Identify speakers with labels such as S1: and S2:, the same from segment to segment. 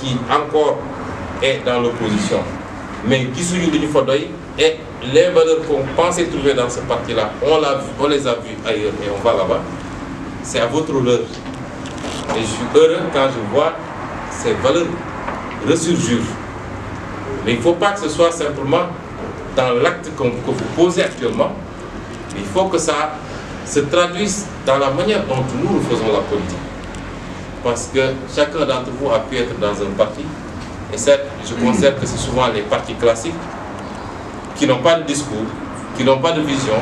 S1: qui encore est dans l'opposition, mais qui sont du Fodoy, et les valeurs qu'on pensait trouver dans ce parti-là, on les a vues ailleurs et on va là-bas. C'est à votre honneur. Et je suis heureux quand je vois ces valeurs ressurgir. Mais il ne faut pas que ce soit simplement dans l'acte que vous posez actuellement. Il faut que ça se traduise dans la manière dont nous faisons la politique. Parce que chacun d'entre vous a pu être dans un parti. Et certes, je considère que c'est souvent les partis classiques qui n'ont pas de discours, qui n'ont pas de vision,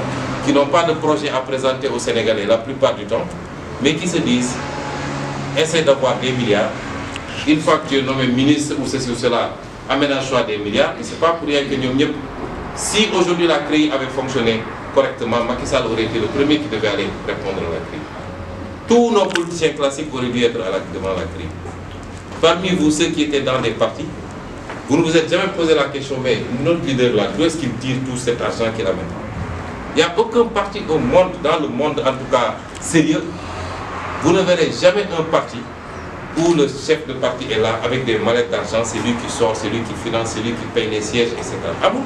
S1: qui n'ont pas de projet à présenter aux Sénégalais la plupart du temps, mais qui se disent, essaie d'avoir des milliards. Une fois que tu es nommé ministre ou ceci ou cela, aménage-toi des milliards. Et ce n'est pas pour rien que nous, si aujourd'hui la CREI avait fonctionné correctement, Macky Sall aurait été le premier qui devait aller répondre à la CREI. Tous nos politiciens classiques auraient dû être devant la CREI. Parmi vous, ceux qui étaient dans des partis, vous ne vous êtes jamais posé la question, mais notre leader là, d'où est-ce qu'il tire tout cet argent qu'il amène? Il n'y a aucun parti au monde, dans le monde en tout cas sérieux, vous ne verrez jamais un parti où le chef de parti est là avec des mallettes d'argent, c'est lui qui sort, c'est lui qui finance, c'est lui qui paye les sièges, etc. Ah bon?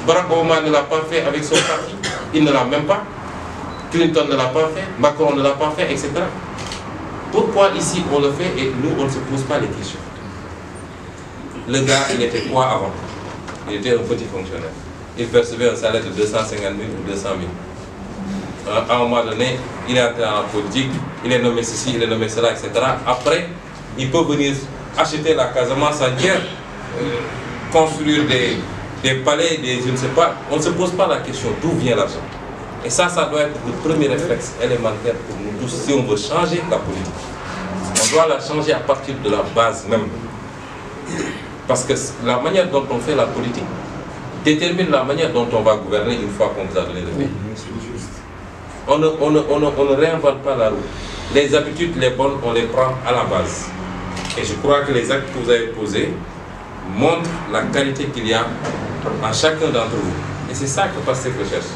S1: Barack Obama ne l'a pas fait avec son parti, il ne l'a même pas. Clinton ne l'a pas fait, Macron ne l'a pas fait, etc. Pourquoi ici on le fait et nous on ne se pose pas les questions? Le gars, il était quoi avant? Il était un petit fonctionnaire. Il percevait un salaire de 250 000 ou 200 000. À un moment donné, il est entré en politique, il est nommé ceci, il est nommé cela, etc. Après, il peut venir acheter la Casamance entière, construire des palais, je ne sais pas. On ne se pose pas la question d'où vient l'argent. Et ça doit être le premier réflexe élémentaire pour nous tous si on veut changer la politique. On doit la changer à partir de la base même. Parce que la manière dont on fait la politique détermine la manière dont on va gouverner une fois qu'on vous a donné le pays. On ne réinvente pas la roue. Les habitudes, les bonnes, on les prend à la base. Et je crois que les actes que vous avez posés montrent la qualité qu'il y a en chacun d'entre vous. Et c'est ça que Pastef recherche.